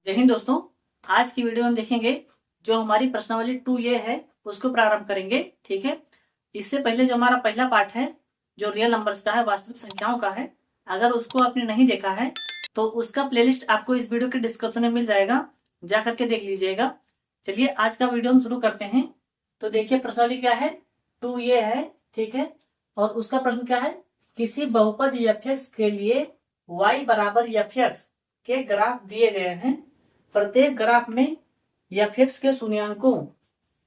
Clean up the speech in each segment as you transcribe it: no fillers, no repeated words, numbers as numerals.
जय हिंद दोस्तों। आज की वीडियो में देखेंगे जो हमारी प्रश्नावली 2A है उसको प्रारंभ करेंगे। ठीक है, इससे पहले जो हमारा पहला पार्ट है जो रियल नंबर्स का है, वास्तविक संख्याओं का है, अगर उसको आपने नहीं देखा है तो उसका प्लेलिस्ट आपको इस वीडियो के डिस्क्रिप्शन में मिल जाएगा, जा करके देख लीजिएगा। चलिए आज का वीडियो हम शुरू करते हैं। तो देखिए प्रश्नावली क्या है, 2A है। ठीक है, और उसका प्रश्न क्या है, किसी बहुपद f(x) के लिए y बराबर f(x) के ग्राफ दिए गए हैं। प्रत्येक ग्राफ में f(x) के शून्याङ्कों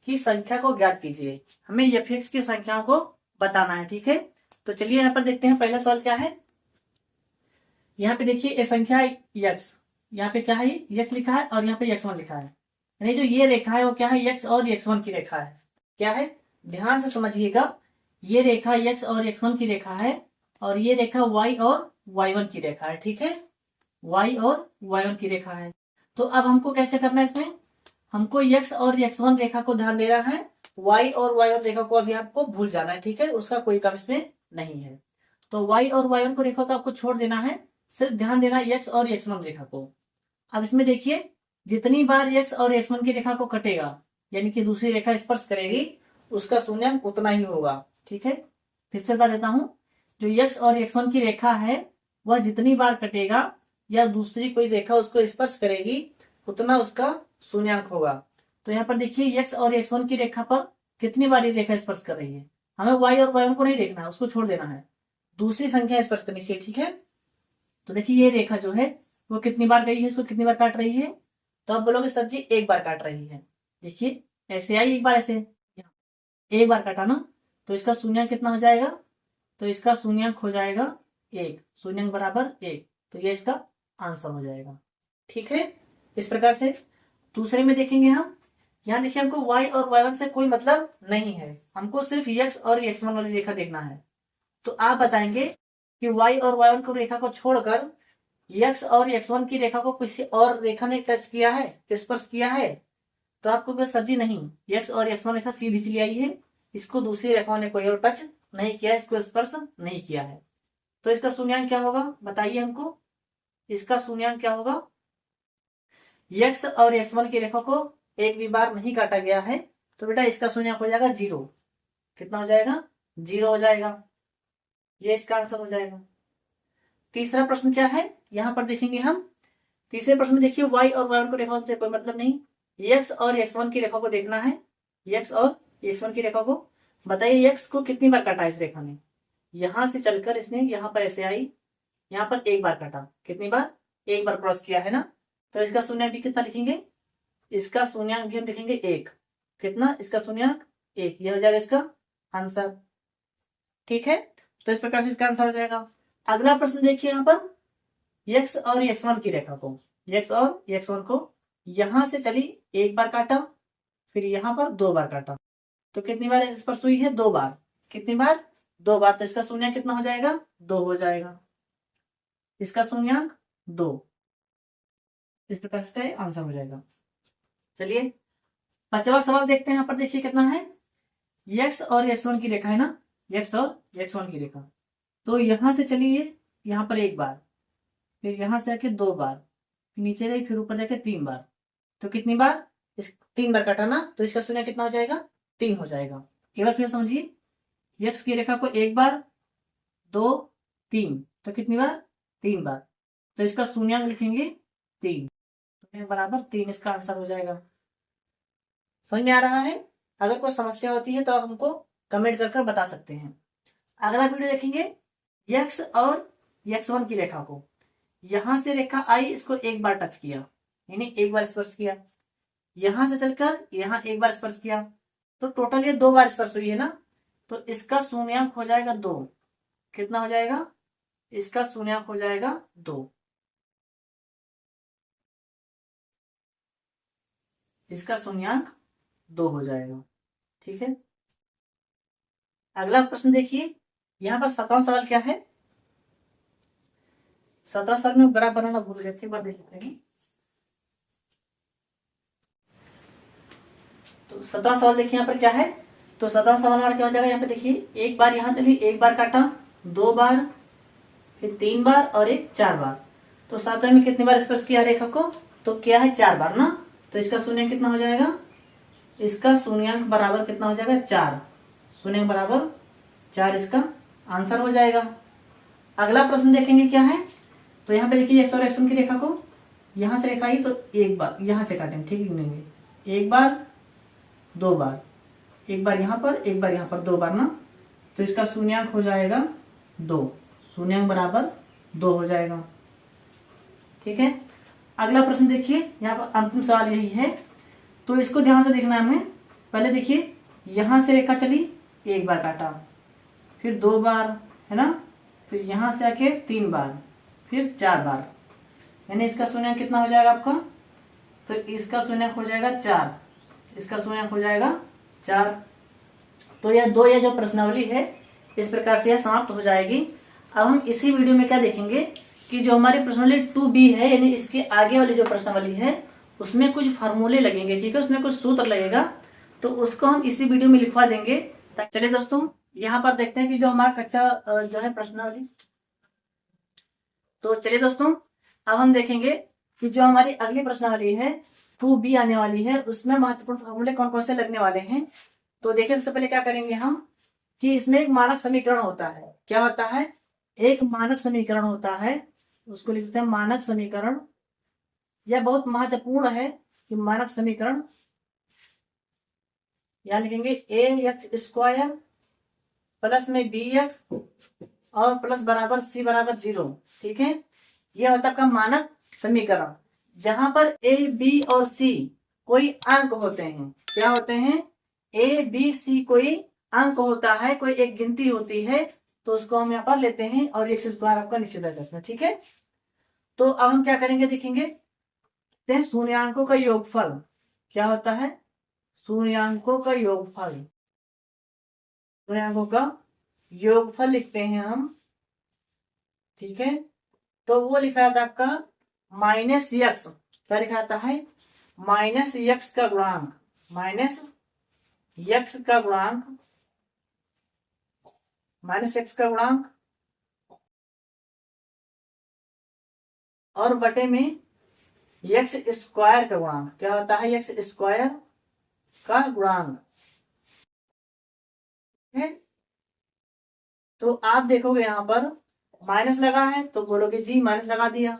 की संख्या को ज्ञात कीजिए। हमें f(x) की संख्याओं को बताना है। ठीक है, तो चलिए यहाँ पर देखते हैं पहला सवाल क्या है। यहाँ पे देखिए ये संख्या x, यहाँ पे क्या है, x लिखा है और यहाँ पे x1 लिखा है। यानी जो ये रेखा है वो क्या है, x और x1 की रेखा है। क्या है, ध्यान से समझिएगा, ये रेखा x और x1 की रेखा है और ये रेखा y और y1 की रेखा है। ठीक है, y और y1 की रेखा है। तो अब हमको कैसे करना है, इसमें हमको x और x1 रेखा को ध्यान देना है, y और y1 रेखा को अभी आपको भूल जाना है। ठीक है, उसका कोई काम इसमें नहीं है। तो y और y1 को रेखा को आपको छोड़ देना है, सिर्फ ध्यान देना x और x1 रेखा को। अब इसमें देखिए जितनी बार x और x1 की रेखा को कटेगा, यानी कि दूसरी रेखा स्पर्श करेगी, उसका शून्याङ्क उतना ही होगा। ठीक है, फिर से बता देता हूं, जो x और x1 की रेखा है वह जितनी बार कटेगा या दूसरी कोई रेखा उसको स्पर्श करेगी उतना उसका शून्याङ्क होगा। तो यहाँ पर देखिए x और x1 की रेखा पर कितनी बार ये रेखा स्पर्श कर रही है। हमें y और y1 को नहीं देखना है, उसको छोड़ देना है, दूसरी संख्या स्पर्श करनी चाहिए। ठीक है, तो देखिए ये रेखा जो है वो कितनी बार गई है, इसको कितनी बार काट रही है। तो आप बोलोगे सर जी एक बार काट रही है। देखिए ऐसे आई एक बार, ऐसे एक बार काटा ना, तो इसका शून्याङ्क कितना हो जाएगा, तो इसका शून्याङ्क हो जाएगा 1, शून्याङ्क बराबर 1। तो ये इसका आंसर हो जाएगा। ठीक है, इस प्रकार से दूसरे में देखेंगे हम। यहाँ देखिए हमको y और y1 से कोई मतलब नहीं है, हमको सिर्फ x और x1 वाली रेखा देखना है। तो आप बताएंगे कि y और y1 को रेखा को छोड़कर x और x1 की रेखा को किसी और रेखा ने टच किया है, स्पर्श किया है। तो आपको सर जी नहीं, x और x1 रेखा सीधी चली आई है, इसको दूसरी रेखाओं ने कोई और टच नहीं किया, इसको स्पर्श नहीं किया है। तो इसका शून्याङ्क क्या होगा, बताइए हमको। इसका शून्याङ्क क्या होगा, x और x1 की रेखा को एक भी बार नहीं काटा गया है, तो बेटा इसका शून्याङ्क हो जाएगा 0। कितना हो जाएगा, 0 हो जाएगा। ये इसका आंसर हो जाएगा। तीसरा प्रश्न क्या है, यहां पर देखेंगे हम। तीसरे प्रश्न में देखिए y और y1 को रेखा से कोई मतलब नहीं, x और x1 की रेखा को देखना है। x और x1 की रेखा को बताइए x को कितनी बार काटा इस रेखा ने। यहां से चलकर इसने यहां पर ऐसे आई, यहां पर एक बार काटा, कितनी बार, एक बार क्रॉस किया है ना। तो इसका शून्याङ्क भी कितना लिखेंगे, इसका शून्याङ्क भी हम लिखेंगे 1। कितना, इसका शून्याङ्क 1, यह हो जाएगा इसका आंसर। ठीक है, तो इस प्रकार से इसका आंसर हो जाएगा। अगला प्रश्न देखिए यहाँ पर, x और x1 की रेखा को, x और x1 को यहां से चली, एक बार काटा, फिर यहां पर 2 बार काटा, तो कितनी बार स्पर्श हुई है, 2 बार। कितनी बार, 2 बार। तो इसका शून्याङ्क कितना हो जाएगा, 2 हो जाएगा। इसका शून्याङ्क 2, इस प्रकार से आंसर हो जाएगा। चलिए पांचवा सवाल देखते हैं। यहाँ पर देखिए कितना है, x और x1 की रेखा है ना, x और x1 की रेखा। तो यहां से चलिए यहाँ पर एक बार, फिर यहां से आके 2 बार, फिर नीचे गई, फिर ऊपर जाके 3 बार। तो कितनी बार, इस 3 बार काटा ना, तो इसका शून्य कितना हो जाएगा, 3 हो जाएगा। एक बार फिर समझिए, x की रेखा को एक बार, 2, 3, तो कितनी बार, 3 बार। तो इसका शून्याङ्क लिखेंगे 3, बराबर 3, इसका आंसर हो जाएगा। समझ में आ रहा है। अगर कोई समस्या होती है तो आप हमको कमेंट कर बता सकते हैं। अगला वीडियो देखेंगे, x और x1 की रेखा को यहां से रेखा आई, इसको एक बार टच किया, यानी एक बार स्पर्श किया, यहां से चलकर यहां एक बार स्पर्श किया, तो टोटल ये 2 बार स्पर्श हुई है ना। तो इसका शून्याङ्क हो जाएगा 2। कितना हो जाएगा, इसका शून्याङ्क हो जाएगा 2। इसका शून्याङ्क 2 हो जाएगा। ठीक है, अगला प्रश्न देखिए। यहाँ पर 17वां सवाल क्या है, 17 सवाल में ग्राफ बनाना भूल गए थे, एक बार देख लेते हैं। तो 17वां सवाल देखिए यहाँ पर क्या है। तो 17वां सवाल हमारा क्या हो जाएगा, यहाँ पे देखिए एक बार यहाँ चली, एक बार काटा, 2 बार, फिर 3 बार और एक 4 बार। तो 7वें में कितनी बार स्पर्श किया रेखा को, तो क्या है 4 बार ना, तो इसका शून्य कितना हो जाएगा, इसका शून्यांक बराबर कितना हो जाएगा 4, शून्य बराबर 4 इसका आंसर हो जाएगा। अगला प्रश्न देखेंगे क्या है, तो यहाँ पे देखिए एक्स और एक्स की रेखा को यहाँ से रेखा ही, तो एक बार यहाँ से काटेंगे, ठीक गिनेंगे, एक बार 2 बार, एक बार यहाँ पर एक बार यहाँ पर 2 बार ना, तो इसका शून्यांक हो जाएगा 2, शून्यांक बराबर 2 हो जाएगा। ठीक है, अगला प्रश्न देखिए, यहाँ पर अंतिम सवाल यही है, तो इसको ध्यान से देखना है हमें। पहले देखिए यहाँ से रेखा चली, एक बार काटा, फिर 2 बार है ना, फिर यहाँ से आके 3 बार, फिर 4 बार, यानी इसका शून्यांक कितना हो जाएगा आपका, तो इसका शून्यांक हो जाएगा 4, इसका शून्यांक हो जाएगा 4। तो यह दो, यह जो प्रश्नावली है इस प्रकार से यह समाप्त हो जाएगी। अब हम इसी वीडियो में क्या देखेंगे कि जो हमारी प्रश्नावली 2B है, यानी इसके आगे वाली जो प्रश्नावली है उसमें कुछ फार्मूले लगेंगे, ठीक है, उसमें कुछ सूत्र लगेगा, तो उसको हम इसी वीडियो में लिखवा देंगे। चलिए दोस्तों, यहाँ पर देखते हैं कि जो हमारा कच्चा जो है प्रश्नावली, तो चलिए दोस्तों अब हम देखेंगे कि जो हमारी अगली प्रश्नावली है 2B आने वाली है, उसमें महत्वपूर्ण फार्मूले कौन कौन से लगने वाले हैं। तो देखिए सबसे पहले क्या करेंगे हम कि इसमें एक मानक समीकरण होता है, क्या होता है, एक मानक समीकरण होता है, उसको लिखते हैं मानक समीकरण। यह बहुत महत्वपूर्ण है कि मानक समीकरण, यहां लिखेंगे ax² प्लस में bx और प्लस बराबर c बराबर 0, ठीक है, यह होता है आपका मानक समीकरण, जहां पर a b और c कोई अंक होते हैं, क्या होते हैं, a b c कोई अंक होता है, कोई एक गिनती होती है, तो उसको हम यहाँ पर लेते हैं और x² आपका निश्चित है इसमें, ठीक है। तो अब हम क्या करेंगे देखेंगे, शून्यांकों का योगफल क्या होता है, शून्यांकों का योगफल, शून्यांकों का योगफल लिखते हैं हम, ठीक है। तो वो लिखा था आपका माइनस यक्स, क्या लिखा था है, माइनस यक्स का गुणांक, माइनस यक्स का गुणांक, माइनस एक्स का गुणांक और बटे में x² का गुणांक, क्या होता है, x² का गुणांक है। तो आप देखोगे यहां पर माइनस लगा है तो बोलोगे जी माइनस लगा दिया।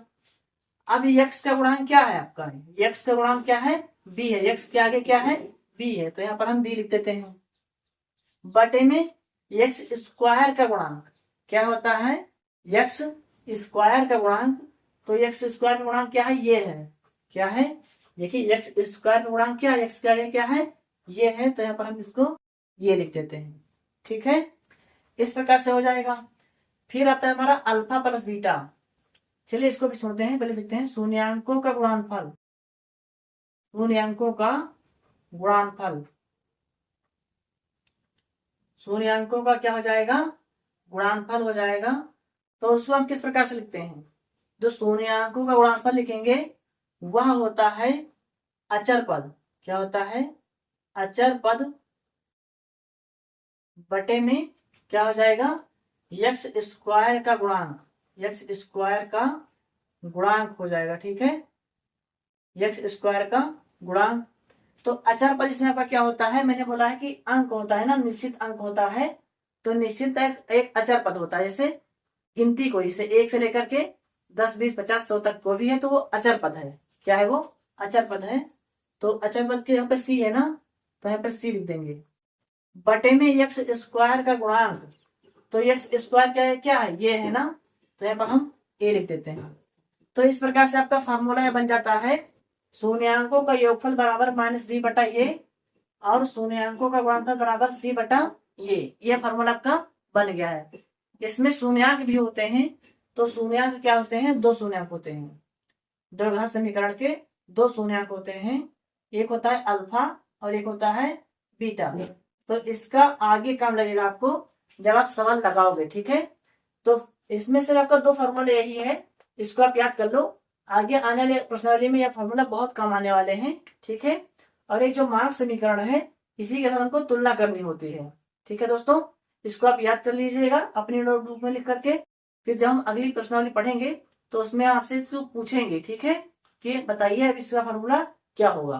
अब x का गुणांक क्या है आपका, x का गुणांक क्या है, b है, x के आगे क्या है, b है, तो यहाँ पर हम b लिख देते हैं, बटे में x² का गुणांक, क्या होता है, x² का गुणांक, तो x² का गुणांक क्या है, ये है, क्या है, देखिए x² का गुणांक क्या है, x के आगे क्या है, ये है, तो यहाँ पर हम इसको ये लिख देते हैं, ठीक है, इस प्रकार से हो जाएगा। फिर आता है हमारा अल्फा प्लस बीटा, चलिए इसको भी छोड़ते हैं, पहले देखते हैं शून्यांकों का गुणनफल, शून्यांकों का गुणनफल, शून्यांकों का क्या हो जाएगा, गुणनफल हो जाएगा। तो उसको हम किस प्रकार से लिखते हैं, जो शून्यांकों का गुणनफल लिखेंगे वह होता है अचर पद, क्या होता है, अचर पद, बटे में क्या हो जाएगा, x² का गुणांक, x² का गुणांक हो जाएगा, ठीक है, x² का गुणांक। तो अचर पद इसमें आपका क्या होता है, मैंने बोला है कि अंक होता है ना, निश्चित अंक होता है, तो निश्चित एक अचर पद होता है, जैसे गिनती को, जैसे 1 से लेकर के 10 20 50 100 तक को भी है, तो वो अचर पद है, क्या है वो, अचर पद है। तो अचर पद के यहाँ पे c है ना, तो यहाँ पे c लिख देंगे, बटे में x² का गुणांक, तो x² क्या है, ये है ना, तो यहाँ पर हम a लिख देते हैं। तो इस प्रकार से आपका फार्मूला बन जाता है, शून्यांकों का योगफल बराबर -b बटा ये और शून्यांकों का गुणनफल बराबर c बटा ये फार्मूला आपका बन गया है। इसमें शून्यांक भी होते हैं, तो शून्यांक क्या होते हैं, 2 शून्यांक होते हैं, द्विघात समीकरण के 2 शून्यांक होते हैं, एक होता है अल्फा और एक होता है बीटा। तो इसका आगे काम लगेगा आपको जब आप सवाल लगाओगे, ठीक है। तो इसमें से आपका 2 फार्मूले यही है, इसको आप याद कर लो, आगे आने वाले प्रश्नावली में यह फार्मूला बहुत काम आने वाले हैं, ठीक है। और एक जो मानक समीकरण है इसी के साथ हमको तुलना करनी होती है, ठीक है दोस्तों, इसको आप याद कर लीजिएगा अपनी नोटबुक में लिख करके, फिर जब हम अगली प्रश्नावली पढ़ेंगे तो उसमें आपसे इसको पूछेंगे, ठीक है। कि बताइए अब इसका फॉर्मूला क्या होगा।